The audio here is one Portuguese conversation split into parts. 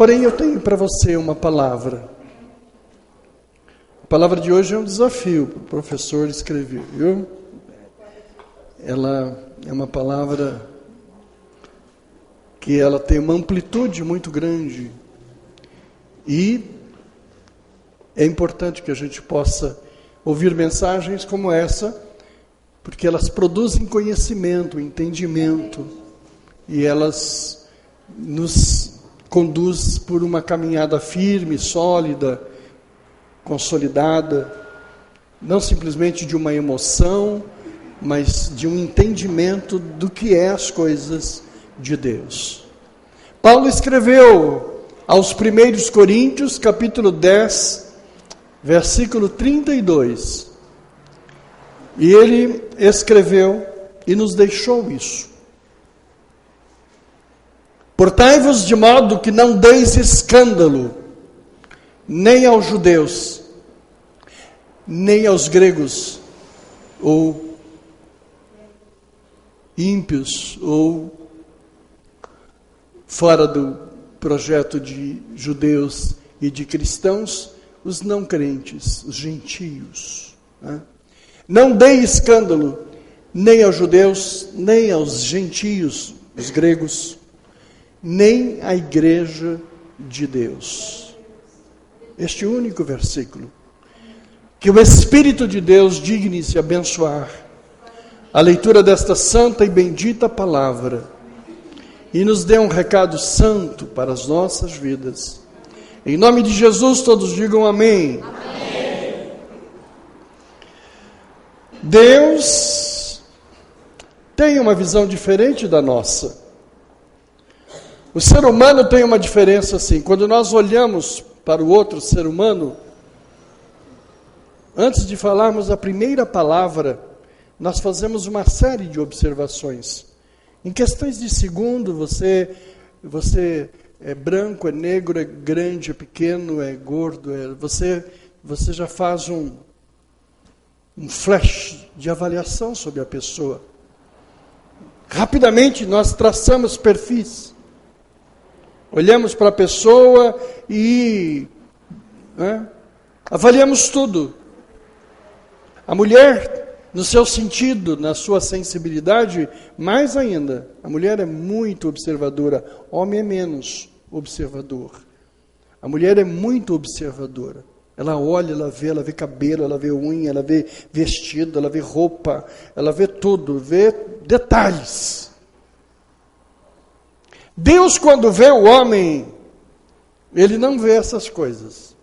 Porém, eu tenho para você uma palavra. A palavra de hoje é um desafio para o professor escrever, viu? Ela é uma palavra que ela tem uma amplitude muito grande e é importante que a gente possa ouvir mensagens como essa, porque elas produzem conhecimento, entendimento, e elas nos conduzem por uma caminhada firme, sólida, consolidada, não simplesmente de uma emoção, mas de um entendimento do que é as coisas de Deus. Paulo escreveu aos 1 Coríntios, capítulo 10, versículo 32. E ele escreveu e nos deixou isso. Portai-vos de modo que não deis escândalo, nem aos judeus, nem aos gregos, ou ímpios, ou fora do projeto de judeus e de cristãos, os não crentes, os gentios. Né? Não dei escândalo nem aos judeus, nem aos gentios, os gregos, nem à igreja de Deus. Este único versículo. Que o Espírito de Deus digne-se abençoar a leitura desta santa e bendita palavra e nos dê um recado santo para as nossas vidas. Em nome de Jesus, todos digam amém. Amém. Deus tem uma visão diferente da nossa. O ser humano tem uma diferença assim. Quando nós olhamos para o outro ser humano, antes de falarmos a primeira palavra, nós fazemos uma série de observações. Em questões de segundo, você é branco, é negro, é grande, é pequeno, é gordo, você já faz um flash de avaliação sobre a pessoa. Rapidamente nós traçamos perfis. Olhamos para a pessoa e avaliamos tudo. A mulher, no seu sentido, na sua sensibilidade, mais ainda. A mulher é muito observadora, homem é menos observador. A mulher é muito observadora. Ela olha, ela vê cabelo, ela vê unha, ela vê vestido, ela vê roupa, ela vê tudo, vê detalhes. Deus, quando vê o homem, Ele não vê essas coisas.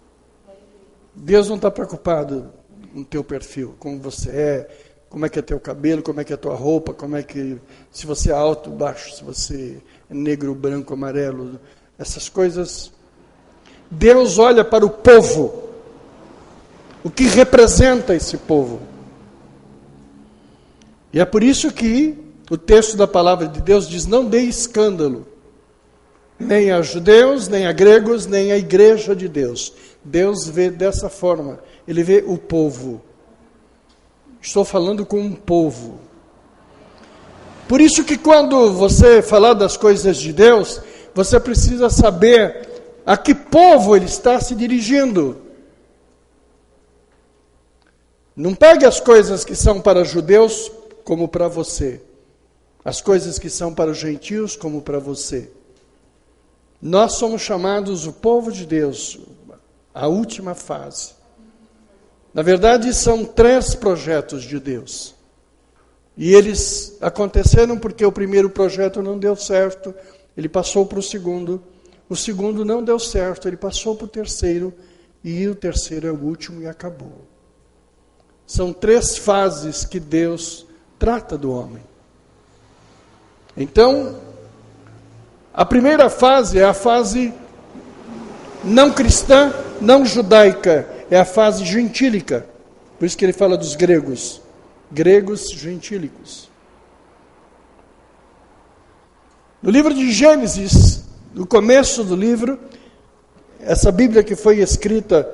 Deus não está preocupado com o teu perfil, como você é, como é que é teu cabelo, como é que é tua roupa, se você é alto, baixo, se você é negro, branco, amarelo, essas coisas. Deus olha para o povo, o que representa esse povo. E é por isso que o texto da palavra de Deus diz: não dê escândalo, nem a judeus, nem a gregos, nem a igreja de Deus. Deus vê dessa forma, Ele vê o povo. Estou falando com um povo. Por isso que quando você falar das coisas de Deus, você precisa saber a que povo Ele está se dirigindo. Não pegue as coisas que são para judeus como para você. As coisas que são para os gentios como para você. Nós somos chamados o povo de Deus, a última fase. Na verdade, são 3 projetos de Deus. E eles aconteceram porque o primeiro projeto não deu certo, ele passou para o segundo não deu certo, ele passou para o terceiro, e o terceiro é o último e acabou. São 3 fases que Deus trata do homem. Então, a primeira fase é a fase não cristã, não judaica, é a fase gentílica. Por isso que ele fala dos gregos gentílicos. No livro de Gênesis, no começo do livro, essa Bíblia que foi escrita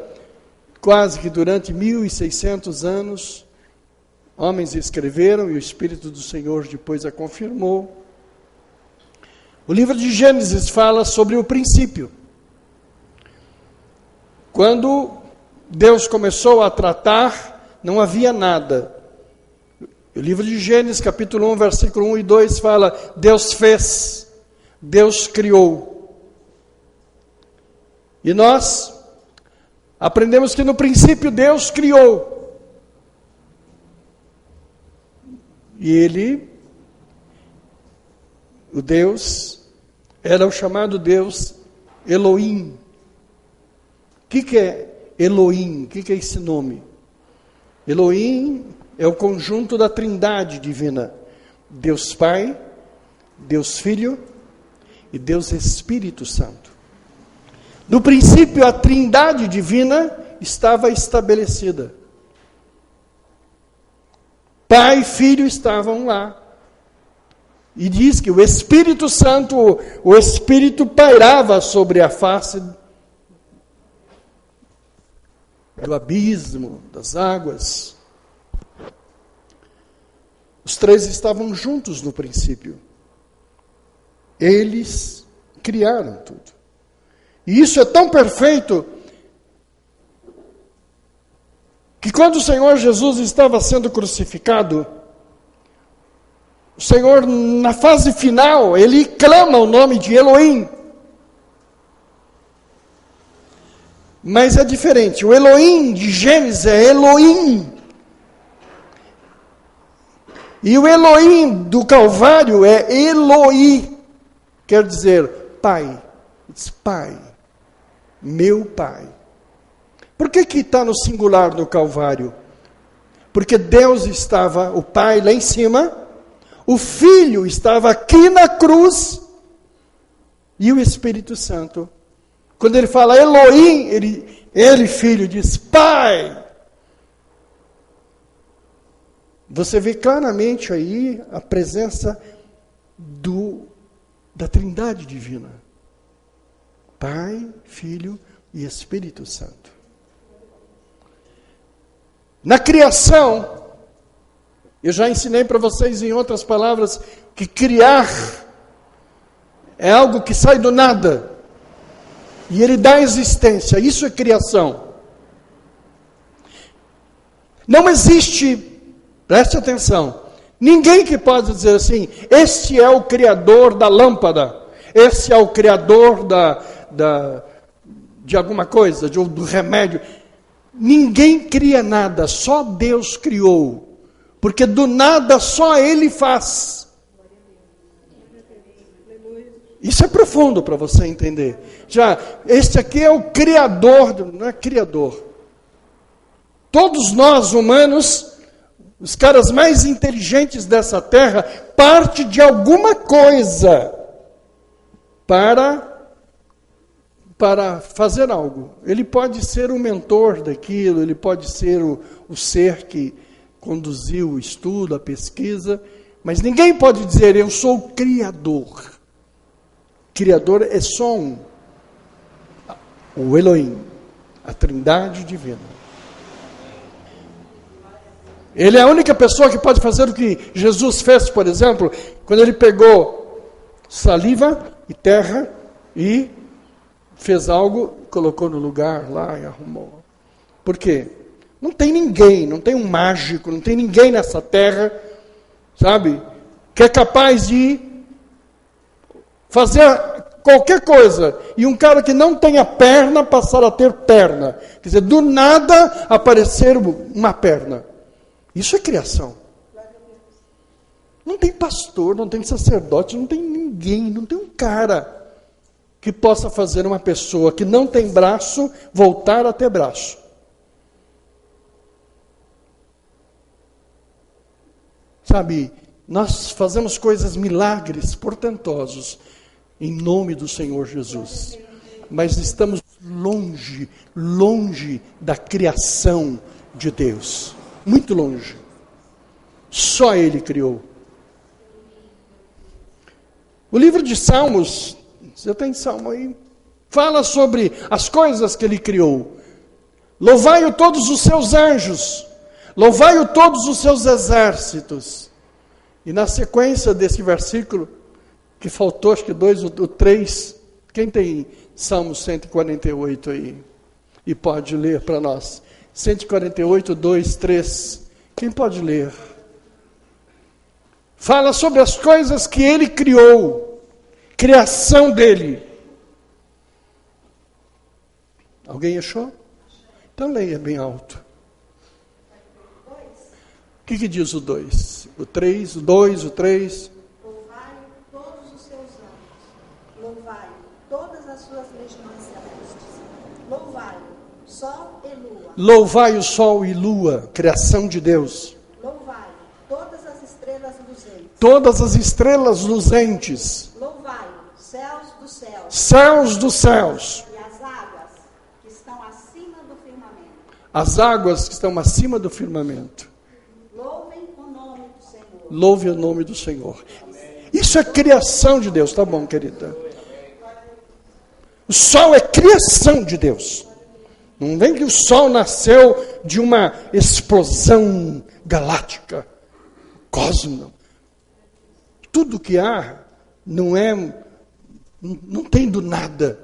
quase que durante 1600 anos, homens escreveram e o Espírito do Senhor depois a confirmou. O livro de Gênesis fala sobre o princípio. Quando Deus começou a tratar, não havia nada. O livro de Gênesis, capítulo 1, versículo 1 e 2 fala: Deus fez, Deus criou. E nós aprendemos que no princípio Deus criou. E Ele, o Deus, era o chamado Deus Elohim. O que é Elohim? O que é esse nome? Elohim é o conjunto da Trindade divina. Deus Pai, Deus Filho e Deus Espírito Santo. No princípio, a Trindade divina estava estabelecida. Pai e Filho estavam lá. E diz que o Espírito Santo, o Espírito pairava sobre a face do abismo, das águas. Os três estavam juntos no princípio. Eles criaram tudo. E isso é tão perfeito que quando o Senhor Jesus estava sendo crucificado, o Senhor, na fase final, Ele clama o nome de Elohim. Mas é diferente. O Elohim de Gênesis é Elohim. E o Elohim do Calvário é Eloi. Quer dizer, Pai. Diz Pai. Meu Pai. Por que está no singular no Calvário? Porque Deus estava, o Pai lá em cima, o Filho estava aqui na cruz, e o Espírito Santo. Quando ele fala Elohim, ele Filho, diz Pai. Você vê claramente aí a presença da Trindade divina. Pai, Filho e Espírito Santo. Na criação, eu já ensinei para vocês em outras palavras que criar é algo que sai do nada e ele dá existência. Isso é criação. Não existe, preste atenção, ninguém que pode dizer assim: este é o criador da lâmpada, esse é o criador de alguma coisa, do remédio. Ninguém cria nada, só Deus criou. Porque do nada só Ele faz. Isso é profundo para você entender. Já, este aqui é o criador, não é criador. Todos nós humanos, os caras mais inteligentes dessa terra, parte de alguma coisa para fazer algo. Ele pode ser o mentor daquilo, ele pode ser o ser que conduziu o estudo, a pesquisa, mas ninguém pode dizer: eu sou o criador. Criador é só um, o Elohim, a Trindade divina. Ele é a única pessoa que pode fazer o que Jesus fez, por exemplo, quando ele pegou saliva e terra e fez algo, colocou no lugar lá e arrumou. Por quê? Não tem ninguém, não tem um mágico, não tem ninguém nessa terra, sabe, que é capaz de fazer qualquer coisa, e um cara que não tenha perna passar a ter perna. Quer dizer, do nada aparecer uma perna. Isso é criação. Não tem pastor, não tem sacerdote, não tem ninguém, não tem um cara que possa fazer uma pessoa que não tem braço voltar a ter braço. Sabe, nós fazemos coisas, milagres portentosos, em nome do Senhor Jesus. Mas estamos longe, longe da criação de Deus. Muito longe. Só Ele criou. O livro de Salmos, você tem Salmo aí? Fala sobre as coisas que Ele criou. Louvai-o todos os seus anjos. Louvai-o todos os seus exércitos. E na sequência desse versículo, que faltou, acho que 2 ou 3, quem tem Salmo 148 aí? e pode ler para nós. 148, 2, 3. Quem pode ler? Fala sobre as coisas que ele criou, criação dele. Alguém achou? Então leia bem alto. O que diz o 2? O 3, o 2, o 3. Louvai-o todos os seus anos. Louvai-o todas as suas legiões celestes. Louvai-o, sol e lua. Louvai o sol e lua, criação de Deus. Louvai-o todas as estrelas luzentes. Todas as estrelas luzentes. Louvai-o, céus dos céus. Céus dos céus. E as águas que estão acima do firmamento. As águas que estão acima do firmamento. Louvem o nome do Senhor. Louve o nome do Senhor. Isso é criação de Deus, tá bom, querida? O sol é criação de Deus. Não vem que o sol nasceu de uma explosão galáctica, cosmo. Tudo que há não tem do nada.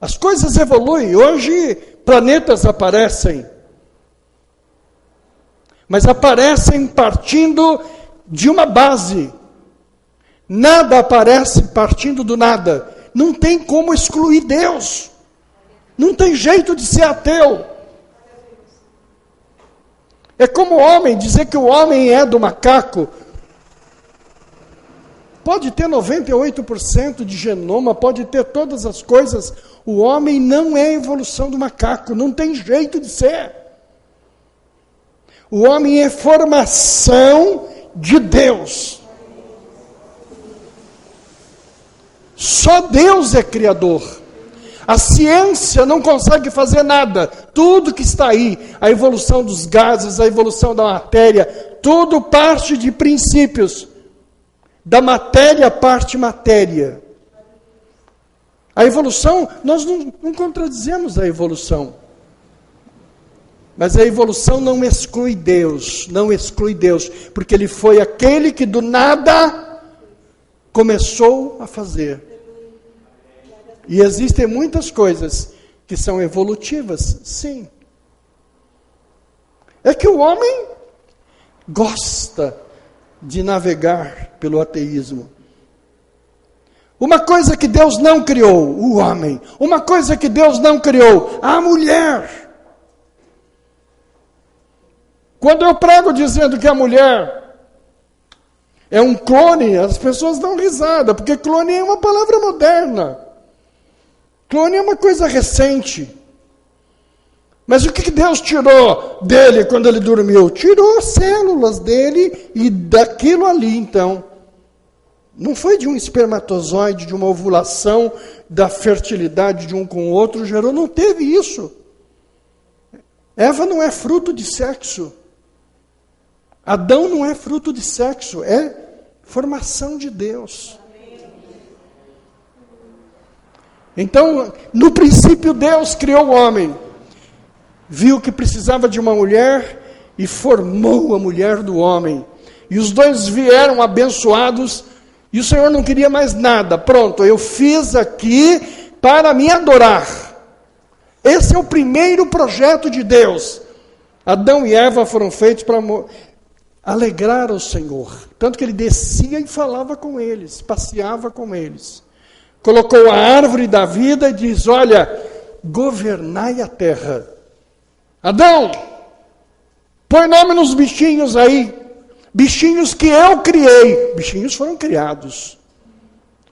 As coisas evoluem. Hoje planetas aparecem. Mas aparecem partindo de uma base. Nada aparece partindo do nada. Não tem como excluir Deus. Não tem jeito de ser ateu. É como o homem, dizer que o homem é do macaco. Pode ter 98% de genoma, pode ter todas as coisas. O homem não é a evolução do macaco, não tem jeito de ser. O homem é formação de Deus. Só Deus é criador. A ciência não consegue fazer nada. Tudo que está aí, a evolução dos gases, a evolução da matéria, tudo parte de princípios. Da matéria parte matéria. A evolução, nós não contradizemos a evolução. Mas a evolução não exclui Deus, porque Ele foi aquele que do nada começou a fazer. E existem muitas coisas que são evolutivas, sim. É que o homem gosta de navegar pelo ateísmo. Uma coisa que Deus não criou, o homem. Uma coisa que Deus não criou, a mulher. Quando eu prego dizendo que a mulher é um clone, as pessoas dão risada, porque clone é uma palavra moderna. Clone é uma coisa recente. Mas o que Deus tirou dele quando ele dormiu? Tirou células dele e daquilo ali, então. Não foi de um espermatozoide, de uma ovulação, da fertilidade de um com o outro, gerou, não teve isso. Eva não é fruto de sexo. Adão não é fruto de sexo, é formação de Deus. Então, no princípio, Deus criou o homem. Viu que precisava de uma mulher e formou a mulher do homem. E os dois vieram abençoados e o Senhor não queria mais nada. Pronto, eu fiz aqui para me adorar. Esse é o primeiro projeto de Deus. Adão e Eva foram feitos para alegrar o Senhor. Tanto que ele descia e falava com eles, passeava com eles. Colocou a árvore da vida e diz, olha, governai a terra. Adão, põe nome nos bichinhos aí. Bichinhos que eu criei. Bichinhos foram criados.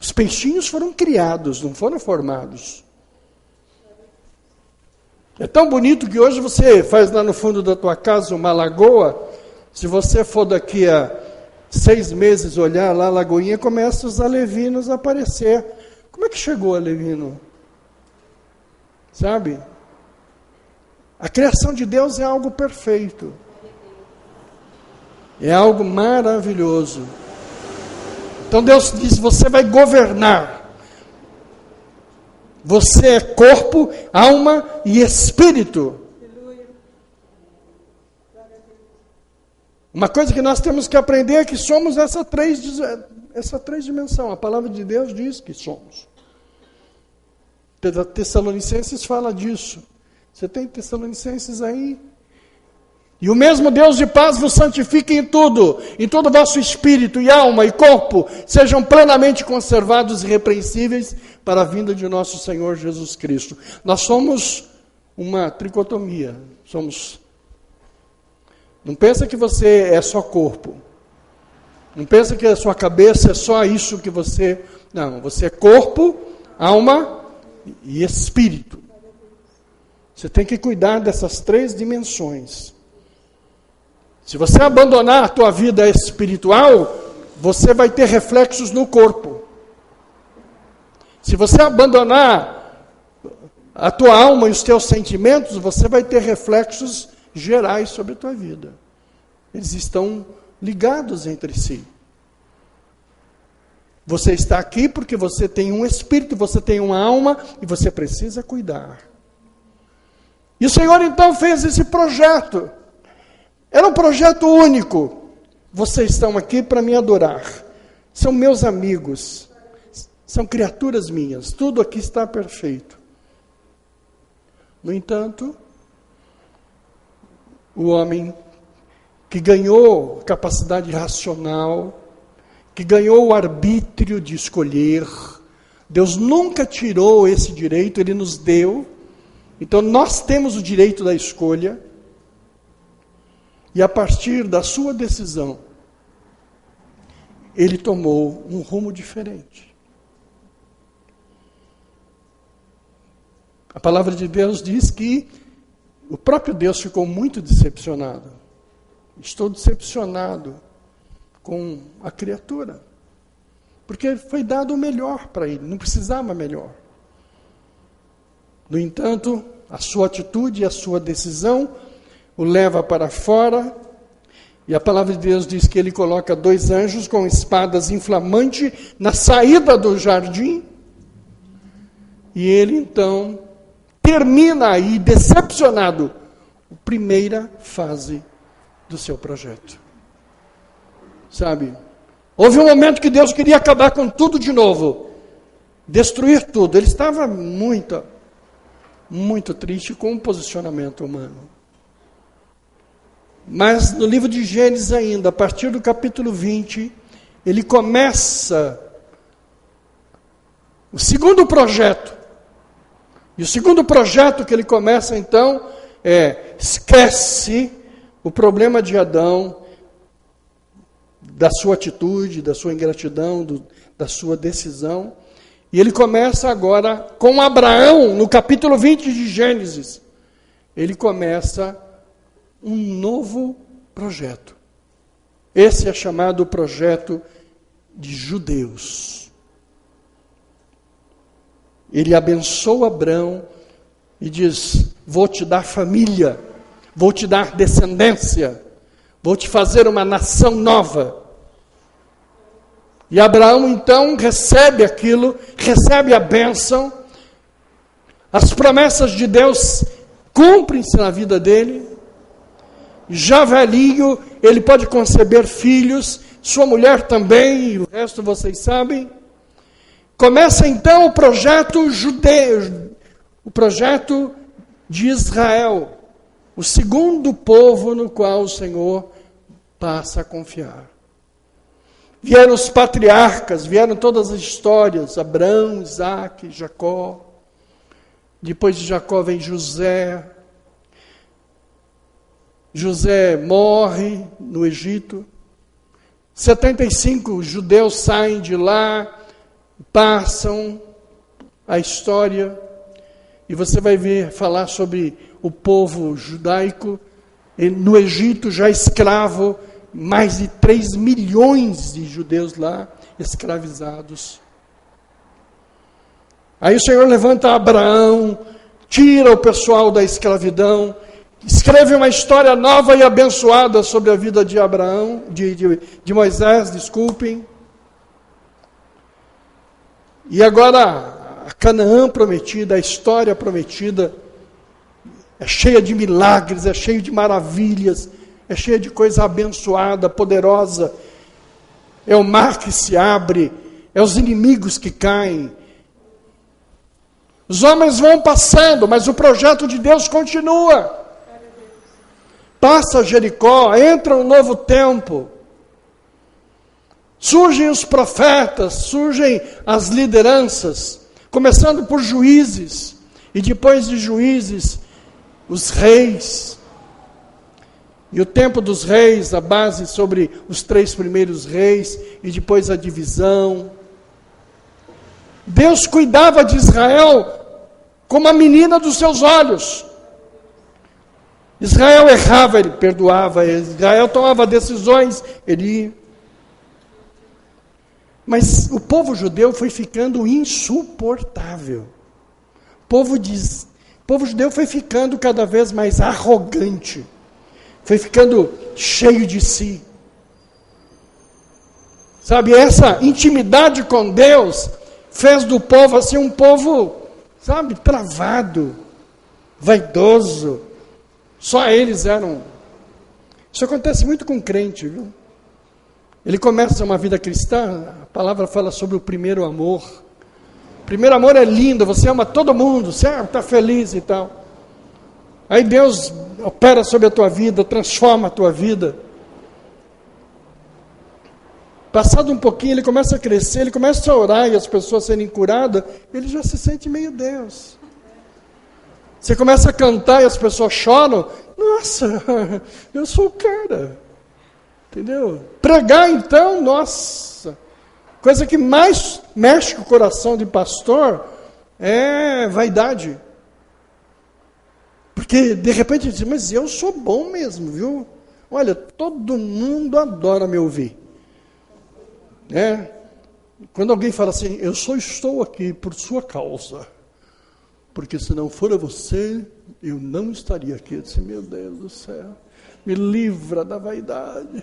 Os peixinhos foram criados, não foram formados. É tão bonito que hoje você faz lá no fundo da tua casa uma lagoa. Se você for daqui a 6 meses olhar lá a lagoinha, começa os alevinos a aparecer. Como é que chegou o alevino? Sabe? A criação de Deus é algo perfeito. É algo maravilhoso. Então Deus diz, você vai governar. Você é corpo, alma e espírito. Uma coisa que nós temos que aprender é que somos essa três dimensão. A palavra de Deus diz que somos. Tessalonicenses fala disso. Você tem Tessalonicenses aí? E o mesmo Deus de paz vos santifique em todo o vosso espírito e alma e corpo, sejam plenamente conservados e irrepreensíveis para a vinda de nosso Senhor Jesus Cristo. Nós somos uma tricotomia. Não pensa que você é só corpo. Não pensa que a sua cabeça é só isso que você... Não, você é corpo, alma e espírito. Você tem que cuidar dessas 3 dimensões. Se você abandonar a tua vida espiritual, você vai ter reflexos no corpo. Se você abandonar a tua alma e os teus sentimentos, você vai ter reflexos gerais sobre a tua vida. Eles estão ligados entre si. Você está aqui porque você tem um espírito, você tem uma alma e você precisa cuidar. E o Senhor então fez esse projeto. Era um projeto único. Vocês estão aqui para me adorar. São meus amigos. São criaturas minhas. Tudo aqui está perfeito. No entanto, o homem que ganhou capacidade racional, que ganhou o arbítrio de escolher, Deus nunca tirou esse direito, Ele nos deu. Então nós temos o direito da escolha. E a partir da sua decisão, ele tomou um rumo diferente. A palavra de Deus diz que o próprio Deus ficou muito decepcionado. Estou decepcionado com a criatura. Porque foi dado o melhor para ele, não precisava melhor. No entanto, a sua atitude e a sua decisão o leva para fora, e a palavra de Deus diz que ele coloca 2 anjos com espadas inflamantes na saída do jardim, e ele então termina aí, decepcionado, a primeira fase do seu projeto. Sabe, houve um momento que Deus queria acabar com tudo de novo, destruir tudo. Ele estava muito triste com o posicionamento humano. Mas no livro de Gênesis ainda, a partir do capítulo 20, ele começa o segundo projeto. E o segundo projeto que ele começa então esquece o problema de Adão, da sua atitude, da sua ingratidão, da sua decisão. E ele começa agora com Abraão, no capítulo 20 de Gênesis. Ele começa um novo projeto. Esse é chamado projeto de judeus. Ele abençoa Abraão e diz: vou te dar família, vou te dar descendência, vou te fazer uma nação nova. E Abraão então recebe aquilo, recebe a bênção, as promessas de Deus cumprem-se na vida dele. Já velhinho, ele pode conceber filhos, sua mulher também, e o resto vocês sabem. Começa então o projeto judeu, o projeto de Israel, o segundo povo no qual o Senhor passa a confiar. Vieram os patriarcas, vieram todas as histórias, Abraão, Isaac, Jacó. Depois de Jacó vem José. José morre no Egito. 75 judeus saem de lá, passam a história, e você vai ver falar sobre o povo judaico no Egito, já escravo, mais de 3 milhões de judeus lá escravizados. Aí o Senhor levanta Abraão, tira o pessoal da escravidão, escreve uma história nova e abençoada sobre a vida de Abraão, de Moisés, desculpem. E agora a Canaã prometida, a história prometida, é cheia de milagres, é cheia de maravilhas, é cheia de coisa abençoada, poderosa. É o mar que se abre, é os inimigos que caem. Os homens vão passando, mas o projeto de Deus continua. Passa Jericó, entra um novo tempo. Surgem os profetas, surgem as lideranças, começando por juízes, e depois de juízes, os reis. E o tempo dos reis, a base sobre os 3 primeiros reis, e depois a divisão. Deus cuidava de Israel como a menina dos seus olhos. Israel errava, ele perdoava. Israel tomava decisões, ele ia. Mas o povo judeu foi ficando insuportável. O povo judeu foi ficando cada vez mais arrogante. Foi ficando cheio de si. Sabe, essa intimidade com Deus fez do povo assim um povo, sabe, travado, vaidoso. Só eles eram. Isso acontece muito com crente, viu? Ele começa uma vida cristã, a palavra fala sobre o primeiro amor. O primeiro amor é lindo, você ama todo mundo, você está feliz e tal. Aí Deus opera sobre a tua vida, transforma a tua vida. Passado um pouquinho, ele começa a crescer, ele começa a orar e as pessoas serem curadas, ele já se sente meio Deus. Você começa a cantar e as pessoas choram, nossa, eu sou o cara. Entendeu? Pregar então, nossa, coisa que mais mexe com o coração de pastor é vaidade. Porque de repente diz, mas eu sou bom mesmo, viu? Olha, todo mundo adora me ouvir. Quando alguém fala assim, eu só estou aqui por sua causa, porque se não for você, eu não estaria aqui. Eu disse, meu Deus do céu, me livra da vaidade.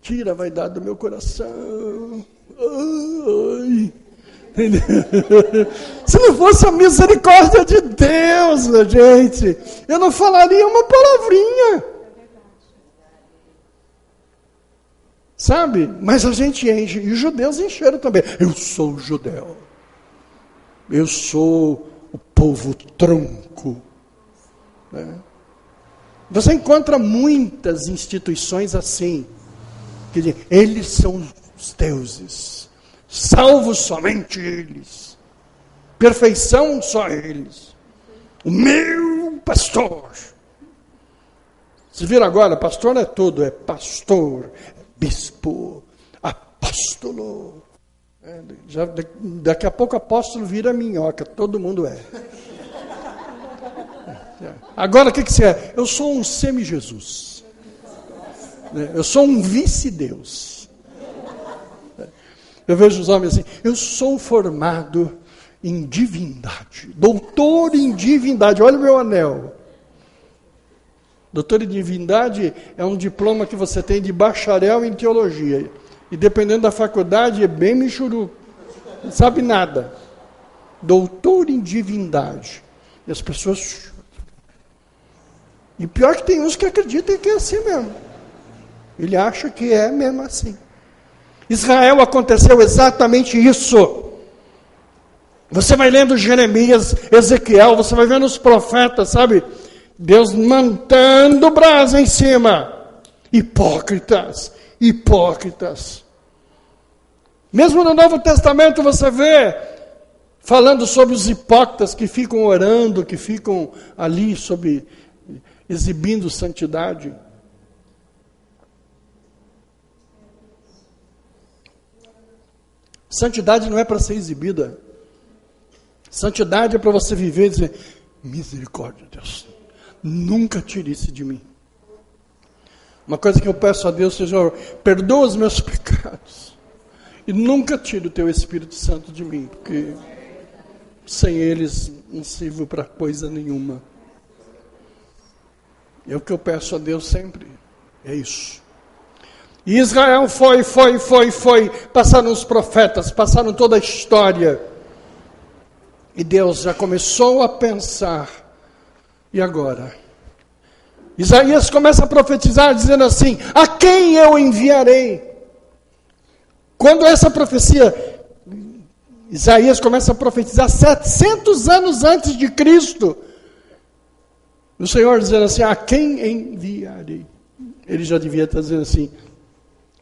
Tira a vaidade do meu coração. Ai. Entendeu? Se não fosse a misericórdia de Deus, gente, eu não falaria uma palavrinha. Sabe? Mas a gente enche, e os judeus encheram também. Eu sou judeu. Eu sou o povo tronco. Né? Você encontra muitas instituições assim. Que dizem, eles são os deuses. Salvos somente eles. Perfeição só eles. O meu pastor. Vocês viram agora, pastor não é tudo, é pastor, bispo, apóstolo. Daqui a pouco apóstolo vira minhoca, todo mundo é. Agora o que você é? Eu sou um semi-Jesus. Eu sou um vice-deus. Eu vejo os homens assim, eu sou formado em divindade, doutor em divindade, olha o meu anel. Doutor em divindade é um diploma que você tem de bacharel em teologia, e dependendo da faculdade é bem michuru, não sabe nada. Doutor em divindade, e as pessoas... E pior que tem uns que acreditam que é assim mesmo. Ele acha que é mesmo assim. Israel aconteceu exatamente isso. Você vai lendo Jeremias, Ezequiel, você vai vendo os profetas, sabe? Deus mantendo brasa em cima. Hipócritas, hipócritas. Mesmo no Novo Testamento você vê falando sobre os hipócritas que ficam orando, que ficam ali exibindo santidade. Santidade não é para ser exibida. Santidade é para você viver e dizer, misericórdia, Deus, nunca tire isso de mim. Uma coisa que eu peço a Deus, Senhor, perdoa os meus pecados. E nunca tire o teu Espírito Santo de mim, porque sem eles não sirvo para coisa nenhuma. É o que eu peço a Deus sempre. É isso. E Israel foi, passaram os profetas, passaram toda a história. E Deus já começou a pensar, e agora? Isaías começa a profetizar, dizendo assim, a quem eu enviarei? Quando essa profecia, Isaías começa a profetizar 700 anos antes de Cristo. O Senhor dizendo assim, a quem enviarei? Ele já devia estar dizendo assim,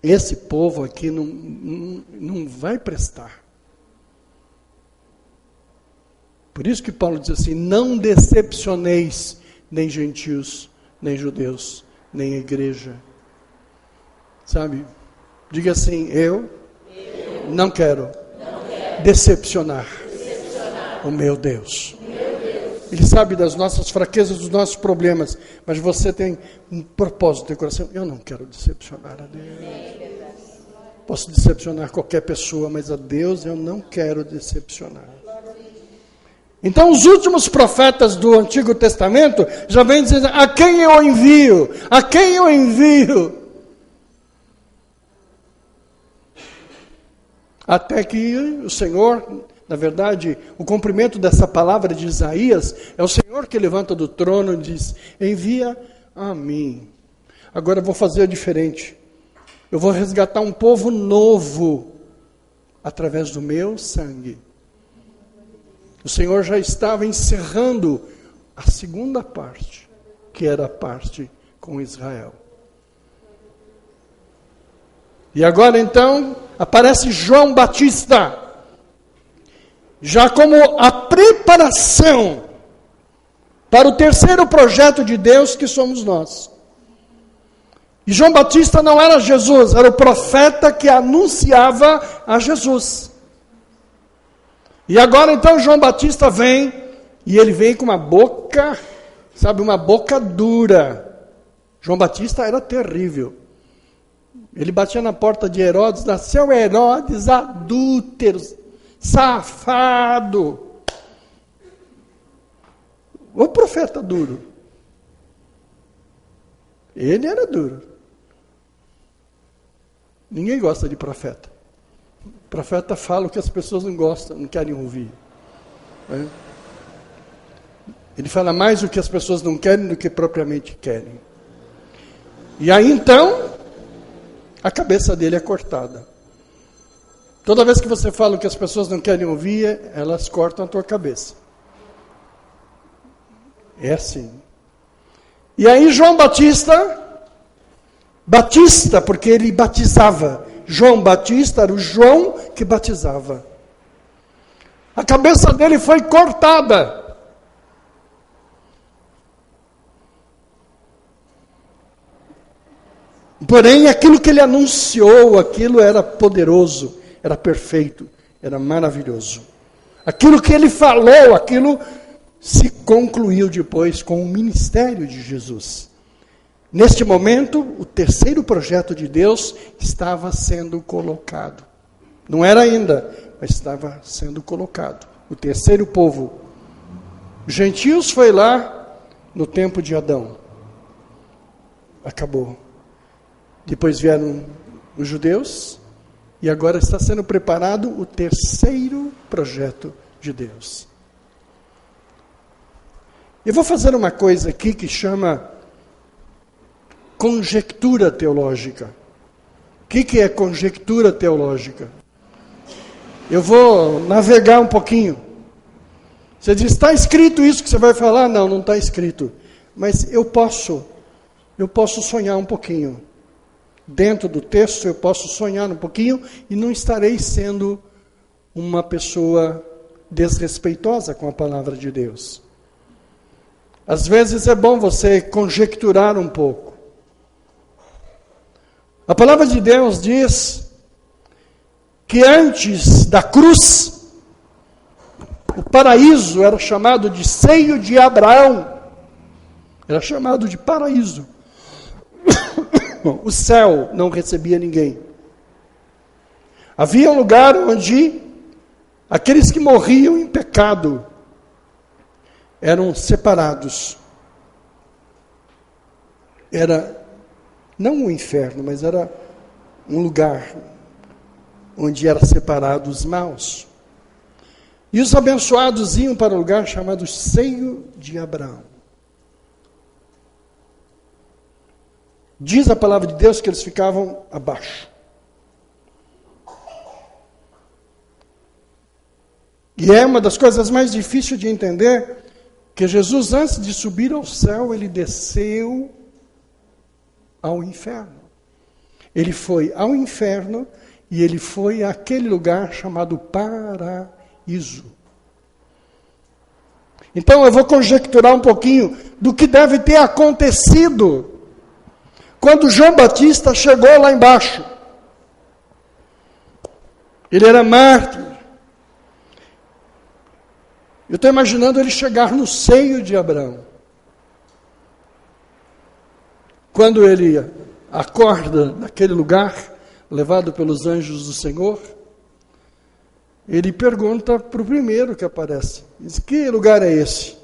esse povo aqui não vai prestar. Por isso que Paulo diz assim, não decepcioneis nem gentios, nem judeus, nem a igreja. Sabe? Diga assim, eu não quero decepcionar o meu Deus. Ele sabe das nossas fraquezas, dos nossos problemas, mas você tem um propósito no teu coração. Eu não quero decepcionar a Deus. Posso decepcionar qualquer pessoa, mas a Deus eu não quero decepcionar. Então os últimos profetas do Antigo Testamento já vêm dizendo, a quem eu envio? A quem eu envio? Até que o Senhor, na verdade, o cumprimento dessa palavra de Isaías, é o Senhor que levanta do trono e diz, envia a mim. Agora eu vou fazer diferente. Eu vou resgatar um povo novo, através do meu sangue. O Senhor já estava encerrando a segunda parte, que era a parte com Israel. E agora então, aparece João Batista, já como a preparação para o terceiro projeto de Deus que somos nós. E João Batista não era Jesus, era o profeta que anunciava a Jesus. E agora então João Batista vem, e ele vem com uma boca, sabe, uma boca dura. João Batista era terrível. Ele batia na porta de Herodes, nasceu Herodes adúltero, safado. O profeta duro. Ele era duro. Ninguém gosta de profeta. O profeta fala o que as pessoas não gostam, não querem ouvir. Ele fala mais o que as pessoas não querem do que propriamente querem. E aí então, a cabeça dele é cortada. Toda vez que você fala o que as pessoas não querem ouvir, elas cortam a tua cabeça. É assim. E aí João Batista, porque ele batizava. João Batista era o João que batizava. A cabeça dele foi cortada. Porém, aquilo que ele anunciou, aquilo era poderoso, era perfeito, era maravilhoso. Aquilo que ele falou, aquilo se concluiu depois com o ministério de Jesus. Neste momento, o terceiro projeto de Deus estava sendo colocado. Não era ainda, mas estava sendo colocado. O terceiro povo. Os gentios foi lá no tempo de Adão. Acabou. Depois vieram os judeus, e agora está sendo preparado o terceiro projeto de Deus. Eu vou fazer uma coisa aqui que chama conjectura teológica. O que é conjectura teológica? Eu vou navegar um pouquinho. Você diz, está escrito isso que você vai falar? Não, não está escrito. Mas eu posso sonhar um pouquinho. Dentro do texto eu posso sonhar um pouquinho e não estarei sendo uma pessoa desrespeitosa com a palavra de Deus. Às vezes é bom você conjecturar um pouco. A palavra de Deus diz que antes da cruz, o paraíso era chamado de seio de Abraão. Era chamado de paraíso. O céu não recebia ninguém. Havia um lugar onde aqueles que morriam em pecado eram separados. Era não um inferno, mas era um lugar onde eram separados os maus. E os abençoados iam para um lugar chamado seio de Abraão. Diz a palavra de Deus que eles ficavam abaixo. E é uma das coisas mais difíceis de entender, que Jesus, antes de subir ao céu, ele desceu ao inferno. Ele foi ao inferno e ele foi àquele lugar chamado paraíso. Então eu vou conjecturar um pouquinho do que deve ter acontecido quando João Batista chegou lá embaixo. Ele era mártir. Eu estou imaginando ele chegar no seio de Abraão. Quando ele acorda naquele lugar, levado pelos anjos do Senhor, ele pergunta para o primeiro que aparece. Diz, que lugar é esse?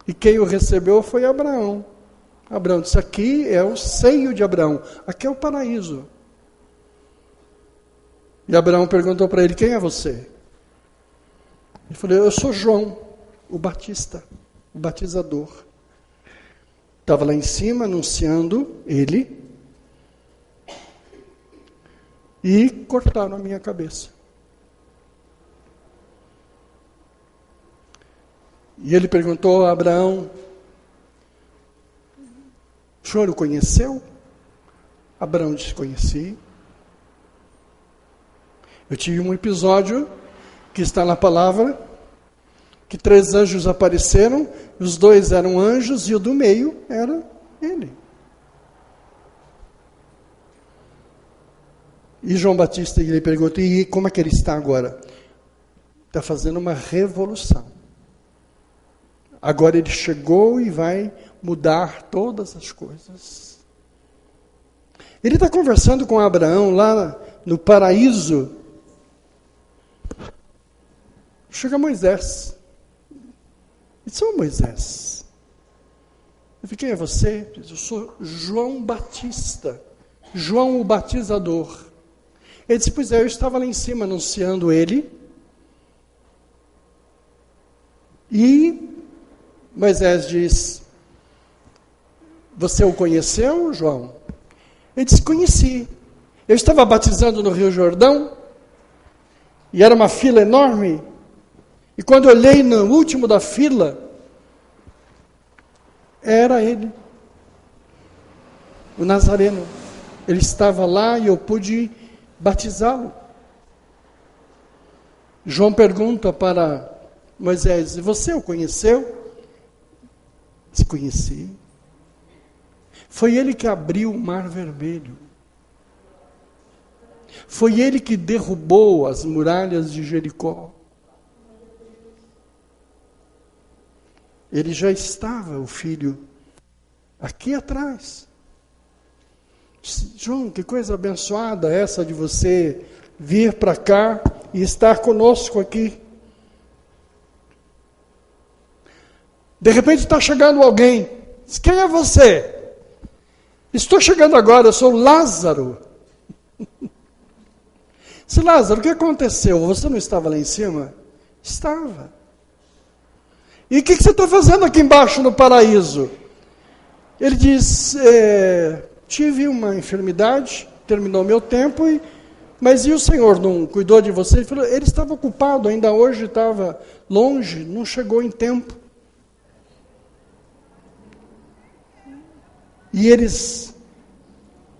E quem o recebeu foi Abraão. Abraão disse, aqui é o seio de Abraão. Aqui é o paraíso. E Abraão perguntou para ele, quem é você? Ele falou, eu sou João, o Batista, o batizador. Estava lá em cima anunciando ele. E cortaram a minha cabeça. E ele perguntou a Abraão, o senhor o conheceu? Abraão disse, conheci. Eu tive um episódio que está na palavra, que 3 anjos apareceram, os 2 eram anjos e o do meio era ele. E João Batista ele pergunta, e como é que ele está agora? Está fazendo uma revolução. Agora ele chegou e vai mudar todas as coisas. Ele está conversando com Abraão lá no paraíso. Chega Moisés. E disse, Moisés, eu falei, quem é você? Eu sou João Batista, João o batizador. Ele disse, pois é, eu estava lá em cima anunciando ele. E Moisés diz, você o conheceu, João? Ele disse, conheci. Eu estava batizando no Rio Jordão, e era uma fila enorme, e quando eu olhei no último da fila, era ele, o Nazareno. Ele estava lá e eu pude batizá-lo. João pergunta para Moisés, você o conheceu? Se conheci. Foi ele que abriu o Mar Vermelho. Foi ele que derrubou as muralhas de Jericó. Ele já estava, o filho, aqui atrás. João, que coisa abençoada essa de você vir para cá e estar conosco aqui. De repente está chegando alguém. Diz, quem é você? Estou chegando agora, eu sou Lázaro. Diz, Lázaro, o que aconteceu? Você não estava lá em cima? Estava. E o que você está fazendo aqui embaixo no paraíso? Ele diz, tive uma enfermidade, terminou meu tempo, mas e o Senhor não cuidou de você? Ele falou, ele estava ocupado, ainda hoje estava longe, não chegou em tempo. E eles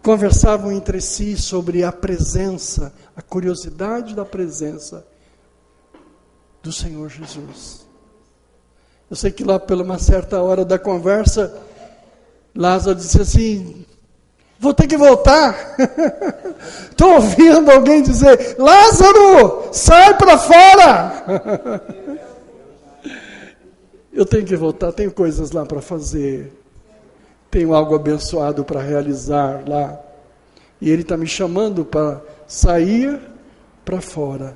conversavam entre si sobre a presença, a curiosidade da presença do Senhor Jesus. Eu sei que lá pela uma certa hora da conversa, Lázaro disse assim, vou ter que voltar. Estou ouvindo alguém dizer, Lázaro, sai para fora. Eu tenho que voltar, tenho coisas lá para fazer. Tenho algo abençoado para realizar lá. E ele está me chamando para sair para fora.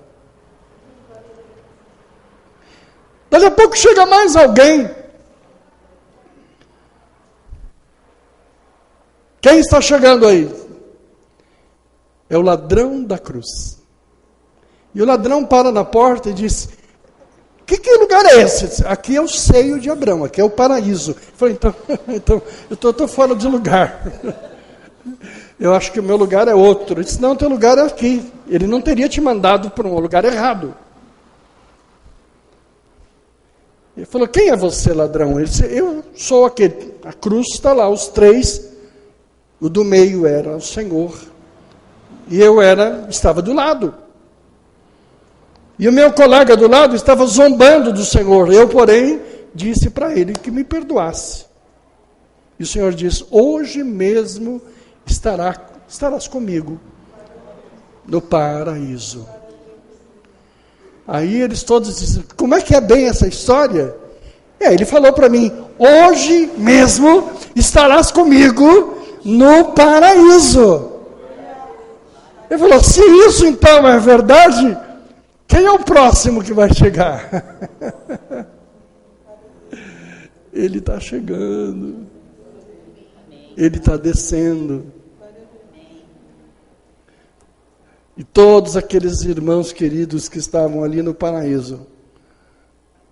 Daqui a pouco chega mais alguém. Quem está chegando aí? É o ladrão da cruz. E o ladrão para na porta e diz, que lugar é esse? Aqui é o seio de Abraão, aqui é o paraíso. Eu falei, então eu estou fora de lugar. Eu acho que o meu lugar é outro. Ele disse, não, teu lugar é aqui. Ele não teria te mandado para um lugar errado. Ele falou, quem é você, ladrão? Ele disse, eu sou aquele. A cruz está lá, os três. O do meio era o Senhor. E eu estava do lado. E o meu colega do lado estava zombando do Senhor. Eu, porém, disse para ele que me perdoasse. E o Senhor disse, hoje mesmo estarás comigo no paraíso. Aí eles todos dizem, como é que é bem essa história? Ele falou para mim, hoje mesmo estarás comigo no paraíso. Ele falou, se isso então é verdade, quem é o próximo que vai chegar? Ele está chegando. Ele está descendo. E todos aqueles irmãos queridos que estavam ali no paraíso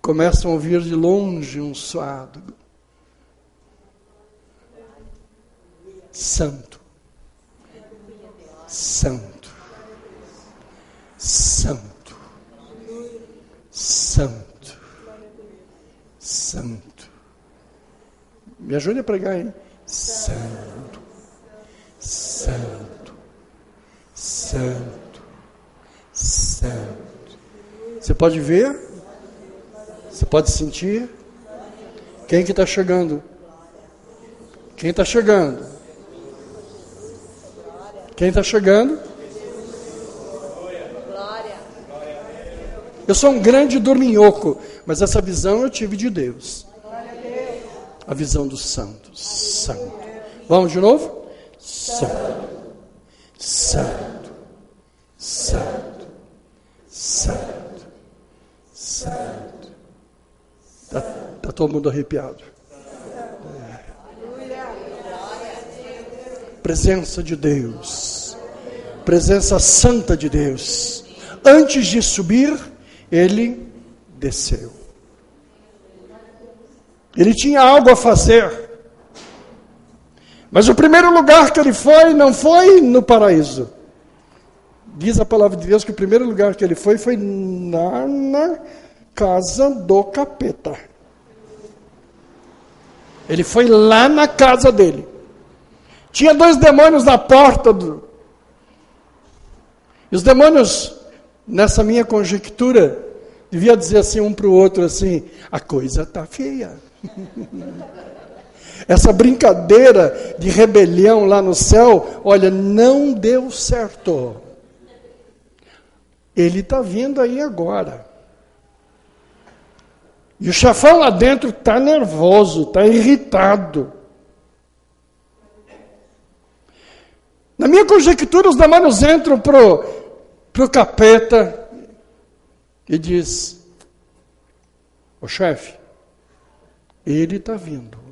começam a ouvir de longe um suado. Santo. Santo. Santo. Santo. Santo. Me ajude a pregar, hein? Santo. Santo. Santo. Santo. Você pode ver? Você pode sentir? Quem que está chegando? Quem está chegando? Quem está chegando? Eu sou um grande dorminhoco, mas essa visão eu tive de Deus. A visão dos santos. Santo. Vamos de novo? Santo. Santo. Santo. Santo. Santo. Está todo mundo arrepiado. Presença de Deus. Presença santa de Deus. Antes de subir, ele desceu. Ele tinha algo a fazer. Mas o primeiro lugar que ele foi, não foi no paraíso. Diz a palavra de Deus que o primeiro lugar que ele foi na casa do capeta. Ele foi lá na casa dele. Tinha 2 demônios na porta E os demônios, nessa minha conjectura, devia dizer assim um para o outro assim, a coisa está feia. Essa brincadeira de rebelião lá no céu, olha, não deu certo. Ele está vindo aí agora. E o chefão lá dentro está nervoso, está irritado. Na minha conjectura, os demônios entram pro capeta e diz, ô chefe, ele está vindo.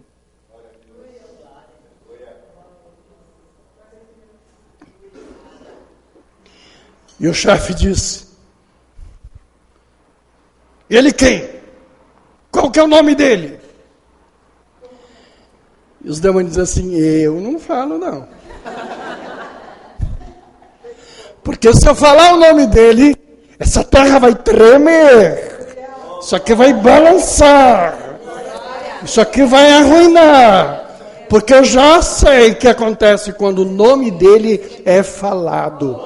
E o chefe disse, ele quem? Qual que é o nome dele? E os demônios dizem assim, eu não falo não. Porque se eu falar o nome dele, essa terra vai tremer. Isso aqui vai balançar. Isso aqui vai arruinar. Porque eu já sei o que acontece quando o nome dele é falado.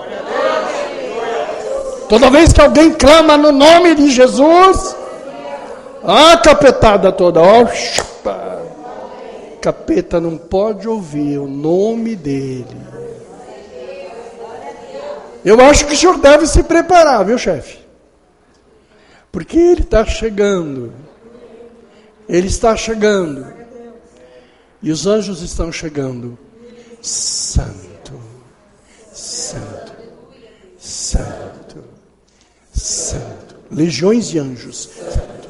Toda vez que alguém clama no nome de Jesus, a capetada toda, ó, capeta não pode ouvir o nome dele. Eu acho que o senhor deve se preparar, viu, chefe? Porque ele está chegando. Ele está chegando. E os anjos estão chegando. Santo, santo, santo, santo. Legiões de anjos. Santo.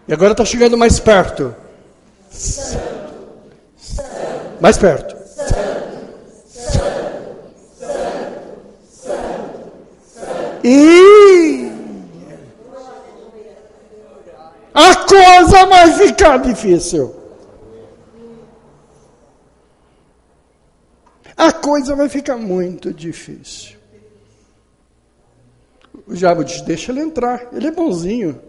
E agora está chegando mais perto. Santo, santo. Mais perto. E a coisa vai ficar difícil. A coisa vai ficar muito difícil. O diabo diz, deixa ele entrar, ele é bonzinho.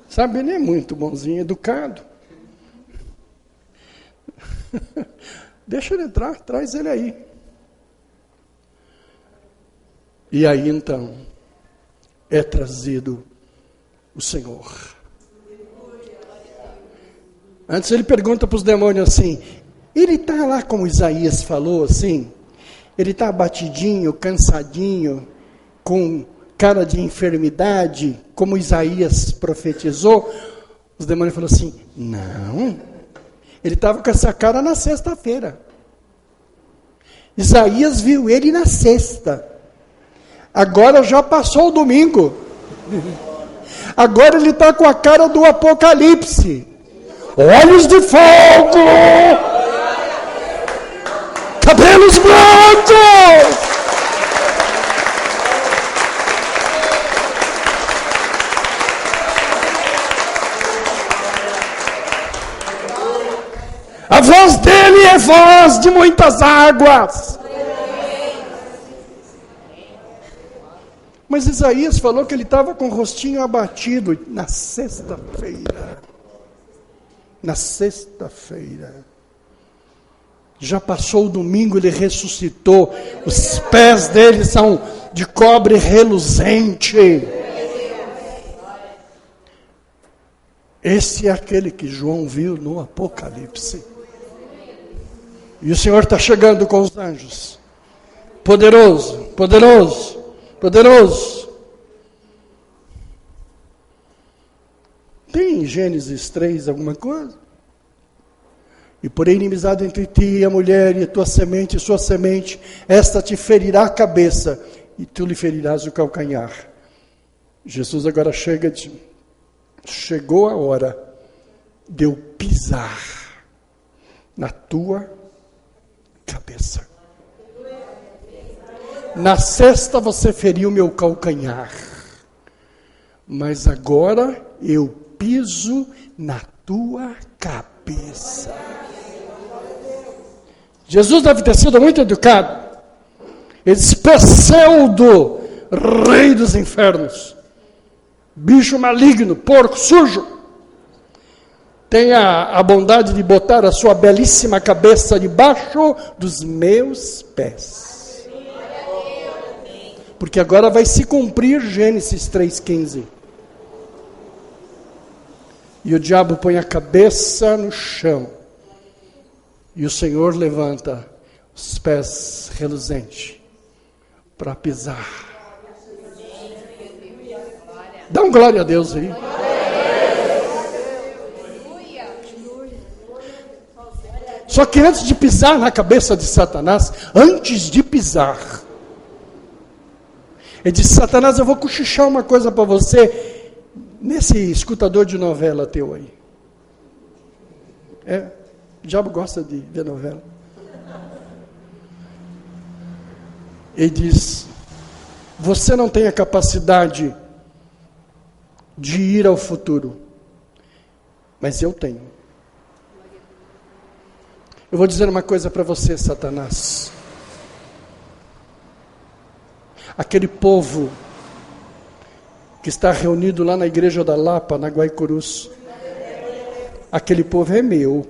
Sabe, ele é muito bonzinho, educado. Deixa ele entrar, traz ele aí. E aí então, é trazido o Senhor. Antes ele pergunta para os demônios assim, ele está lá como Isaías falou assim, ele está abatidinho, cansadinho, com cara de enfermidade, como Isaías profetizou. Os demônios falaram assim, não, ele estava com essa cara na sexta-feira. Isaías viu ele na sexta. Agora já passou o domingo. Agora ele está com a cara do Apocalipse. Olhos de fogo. Cabelos brancos. A voz dele é voz de muitas águas. Mas Isaías falou que ele estava com o rostinho abatido na sexta-feira. Na sexta-feira. Já passou o domingo, ele ressuscitou. Os pés dele são de cobre reluzente. Esse é aquele que João viu no Apocalipse. E o Senhor está chegando com os anjos. Poderoso, poderoso, poderoso. Tem em Gênesis 3 alguma coisa? E porém inimizade entre ti e a mulher, e a tua semente e sua semente, esta te ferirá a cabeça, e tu lhe ferirás o calcanhar. Jesus agora chegou a hora de eu pisar na tua cabeça. Na sexta você feriu meu calcanhar, mas agora eu piso na tua cabeça. Jesus deve ter sido muito educado. Ele disse, pseudo rei dos infernos, bicho maligno, porco, sujo, tenha a bondade de botar a sua belíssima cabeça debaixo dos meus pés. Porque agora vai se cumprir Gênesis 3,15. E o diabo põe a cabeça no chão. E o Senhor levanta os pés reluzentes para pisar. Dá um glória a Deus aí. Só que antes de pisar na cabeça de Satanás, antes de pisar, ele disse, Satanás, eu vou cochichar uma coisa para você, nesse escutador de novela teu aí. O diabo gosta de ver novela. Ele diz, você não tem a capacidade de ir ao futuro, mas eu tenho. Eu vou dizer uma coisa para você, Satanás. Aquele povo que está reunido lá na igreja da Lapa, na Guaicurus, aquele povo é meu.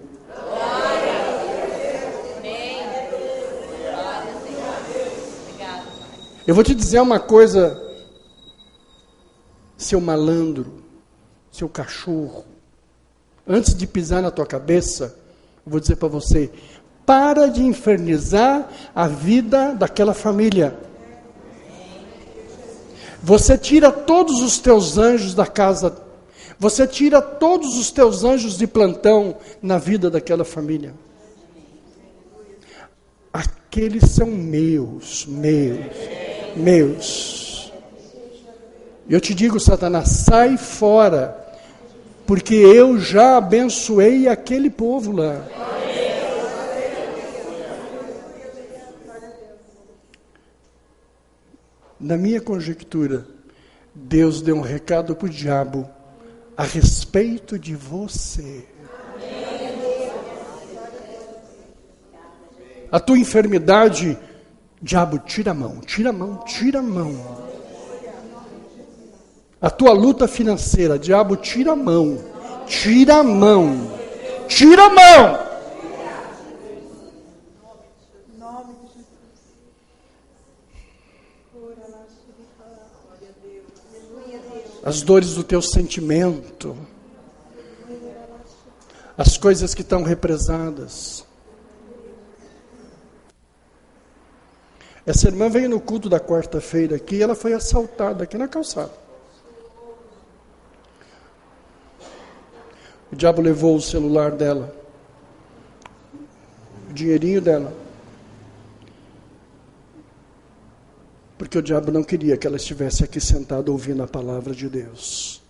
Eu vou te dizer uma coisa, seu malandro, seu cachorro, antes de pisar na tua cabeça, eu vou dizer para você, para de infernizar a vida daquela família. Você tira todos os teus anjos da casa, você tira todos os teus anjos de plantão na vida daquela família. Aqueles são meus. Eu te digo, Satanás, sai fora, porque eu já abençoei aquele povo lá. Na minha conjectura, Deus deu um recado para o diabo a respeito de você. A tua enfermidade, diabo, tira a mão, tira a mão, tira a mão. A tua luta financeira, diabo, tira a mão. Tira a mão. Tira a mão. As dores do teu sentimento. As coisas que estão represadas. Essa irmã veio no culto da quarta-feira aqui e ela foi assaltada aqui na calçada. O diabo levou o celular dela, o dinheirinho dela. Porque o diabo não queria que ela estivesse aqui sentada ouvindo a palavra de Deus.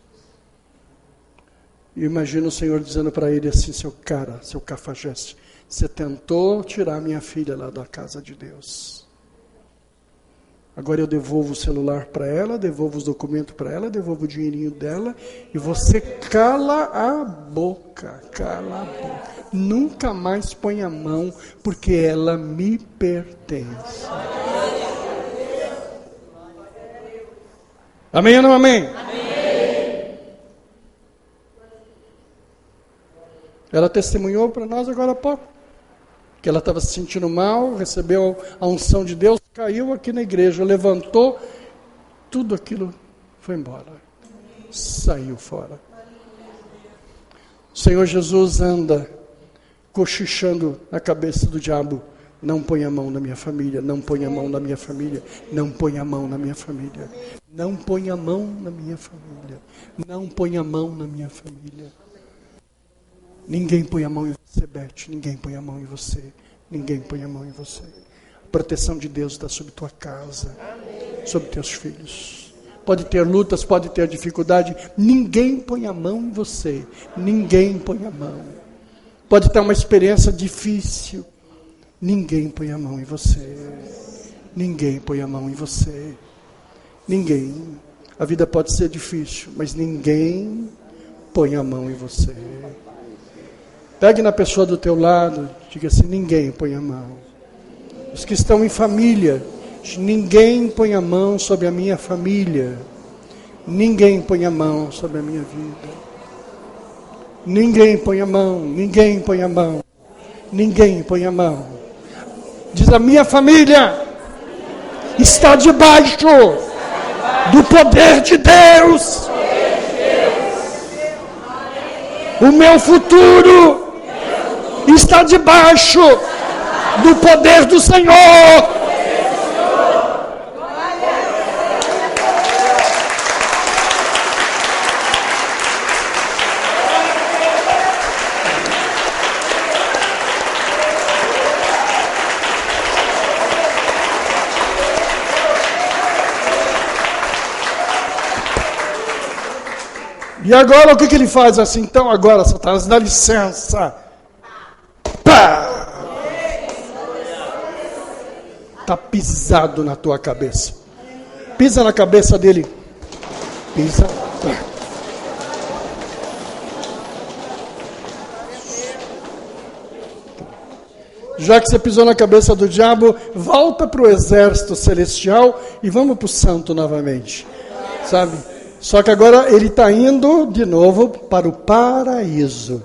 E imagino o Senhor dizendo para ele assim: seu cara, seu cafajeste, você tentou tirar minha filha lá da casa de Deus. Agora eu devolvo o celular para ela, devolvo os documentos para ela, devolvo o dinheirinho dela, e você cala a boca, cala a boca. Nunca mais põe a mão, porque ela me pertence. Amém ou não amém? Amém. Ela testemunhou para nós agora há pouco, que ela estava se sentindo mal, recebeu a unção de Deus, caiu aqui na igreja, levantou, tudo aquilo foi embora, saiu fora. O Senhor Jesus anda cochichando na cabeça do diabo: não põe a mão na minha família, não põe a mão na minha família, não põe a mão na minha família, não põe a mão na minha família, não põe a mão na minha família. Ninguém põe a mão em você, Beth, ninguém põe a mão em você, ninguém põe a mão em você. A proteção de Deus está sobre tua casa, sobre teus filhos. Pode ter lutas, pode ter dificuldade, ninguém põe a mão em você, ninguém põe a mão. Pode ter uma experiência difícil, ninguém põe a mão em você, ninguém põe a mão em você, ninguém. A vida pode ser difícil, mas ninguém põe a mão em você. Pegue na pessoa do teu lado, diga assim: ninguém põe a mão. Os que estão em família, ninguém põe a mão sobre a minha família. Ninguém põe a mão sobre a minha vida. Ninguém põe a mão, ninguém põe a mão. Ninguém põe a mão. Diz: a minha família está debaixo do poder de Deus. O meu futuro está debaixo do poder do Senhor. E agora o que ele faz assim? Então agora, Satanás, dá licença. Pá! Está pisado na tua cabeça. Pisa na cabeça dele. Pisa. Já que você pisou na cabeça do diabo, volta para o exército celestial e vamos para o santo novamente. Sabe? Só que agora ele está indo de novo para o paraíso.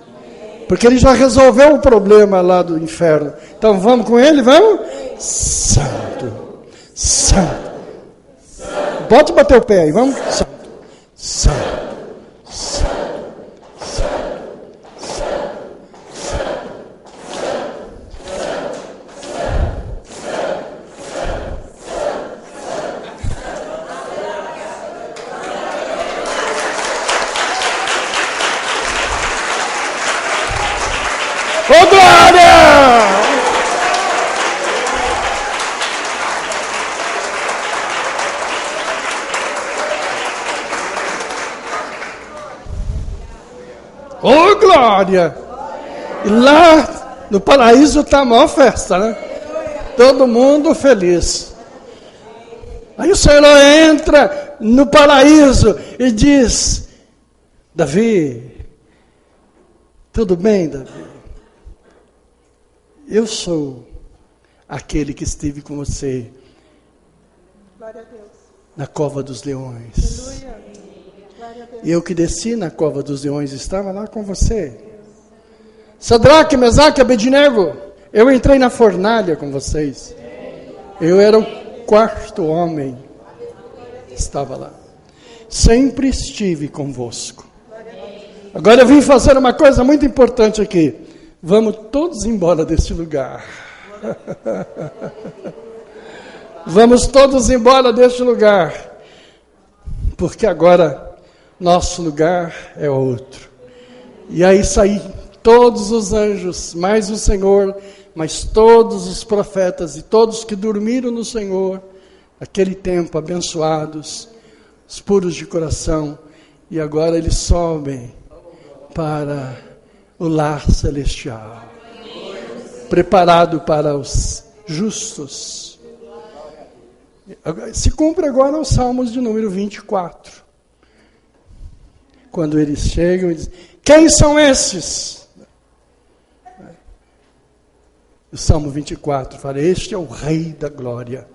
Porque ele já resolveu o problema lá do inferno. Então vamos com ele, vamos? Santo, santo. Pode bater o pé aí, vamos? Santo, santo, santo. Ô glória! Ô glória! E lá no paraíso está a maior festa, né? Todo mundo feliz. Aí o Senhor entra no paraíso e diz: Davi, tudo bem, Davi? Eu sou aquele que esteve com você Glória a Deus. na cova dos leões. Aleluia. Eu que desci na cova dos leões, estava lá com você. Sadraque, Mesaque, Abednego, eu entrei na fornalha com vocês. Eu era o quarto homem. Estava lá. Sempre estive convosco. Agora eu vim fazer uma coisa muito importante aqui. Vamos todos embora deste lugar. Vamos todos embora deste lugar. Porque agora nosso lugar é outro. E aí saí todos os anjos, mais o Senhor, mas todos os profetas e todos que dormiram no Senhor, aquele tempo abençoados, os puros de coração, e agora eles sobem para o lar celestial, preparado para os justos. Se cumpre agora os Salmos de número 24. Quando eles chegam e dizem, quem são esses? O Salmo 24 fala, este é o Rei da Glória,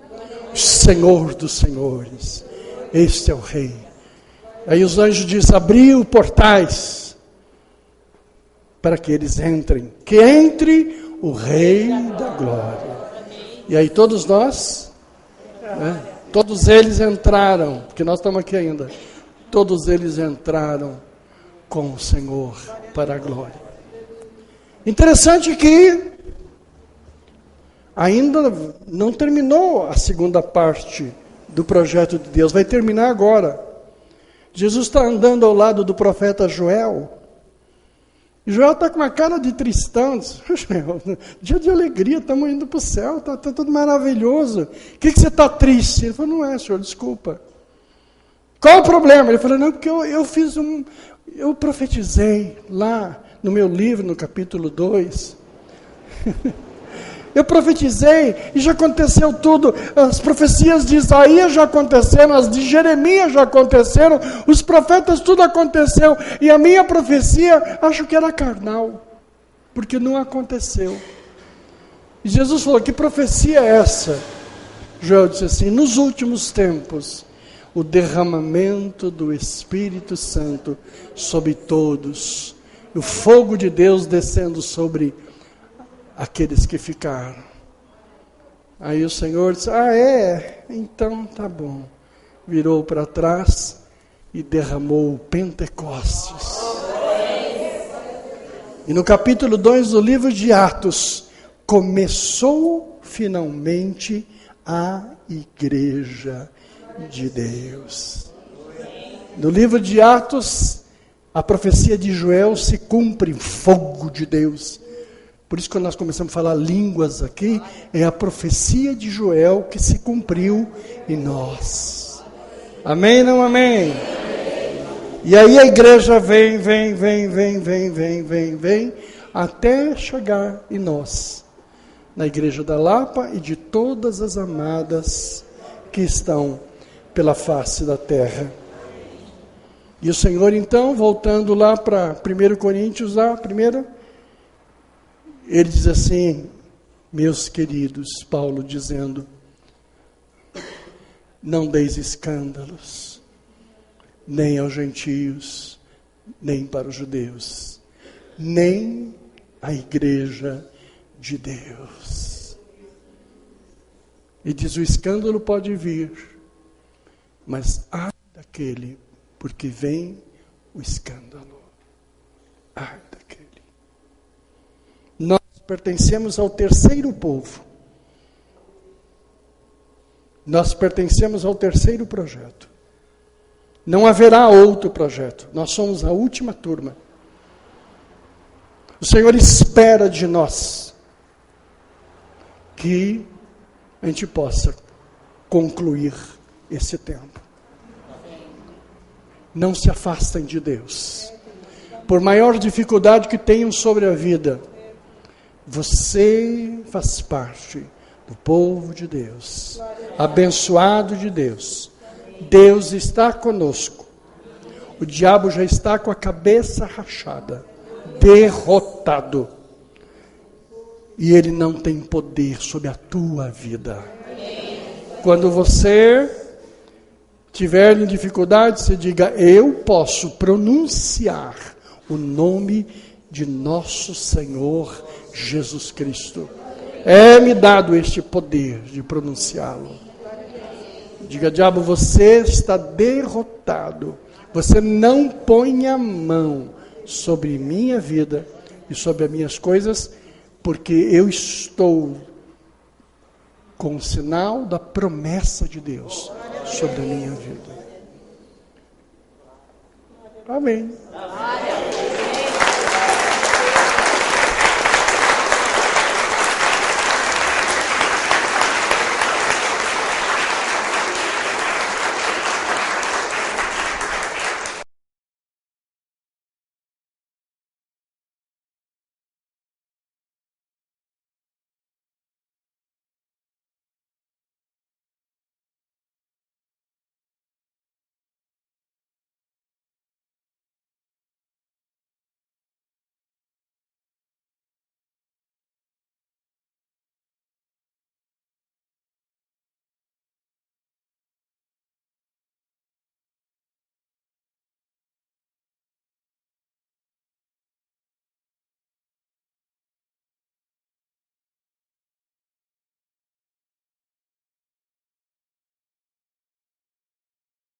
o Senhor dos Senhores, este é o Rei. Aí os anjos dizem, abriu portais, para que eles entrem, que entre o Rei da Glória. E aí todos nós, todos eles entraram, porque nós estamos aqui ainda, todos eles entraram com o Senhor para a glória. Interessante que ainda não terminou a segunda parte do projeto de Deus, vai terminar agora. Jesus está andando ao lado do profeta Joel, e Joel está com uma cara de tristão, diz, dia de alegria, estamos indo para o céu, está tudo maravilhoso, o que você está triste? Ele falou, não é, senhor, desculpa. Qual o problema? Ele falou, não, porque eu profetizei lá no meu livro, no capítulo 2, eu profetizei e já aconteceu tudo. As profecias de Isaías já aconteceram, as de Jeremias já aconteceram, os profetas, tudo aconteceu. E a minha profecia, acho que era carnal, porque não aconteceu. E Jesus falou, que profecia é essa? Joel disse assim, nos últimos tempos, o derramamento do Espírito Santo sobre todos, o fogo de Deus descendo sobre aqueles que ficaram. Aí o Senhor disse, então tá bom. Virou para trás e derramou o Pentecostes. E no capítulo 2 do livro de Atos, começou finalmente a igreja de Deus. No livro de Atos, a profecia de Joel se cumpre, fogo de Deus. Por isso, quando nós começamos a falar línguas aqui, é a profecia de Joel que se cumpriu em nós. Amém, não amém? E aí a igreja vem, até chegar em nós. Na igreja da Lapa e de todas as amadas que estão pela face da terra. E o Senhor, então, voltando lá para 1 Coríntios, ele diz assim, meus queridos, Paulo dizendo, não deis escândalos, nem aos gentios, nem para os judeus, nem à igreja de Deus. E diz, o escândalo pode vir, mas ai daquele, porque vem o escândalo. Ai daquele. Nós pertencemos ao terceiro povo. Nós pertencemos ao terceiro projeto. Não haverá outro projeto. Nós somos a última turma. O Senhor espera de nós que a gente possa concluir esse tempo. Não se afastem de Deus. Por maior dificuldade que tenham sobre a vida, você faz parte do povo de Deus, abençoado de Deus. Deus está conosco. O diabo já está com a cabeça rachada, derrotado. E ele não tem poder sobre a tua vida. Quando você Tiver em dificuldade, você diga: eu posso pronunciar o nome de nosso Senhor Jesus Cristo. É-me dado este poder de pronunciá-lo. Diga: diabo, você está derrotado. Você não põe a mão sobre minha vida e sobre as minhas coisas, porque eu estou com o sinal da promessa de Deus sobre a minha vida. Amém.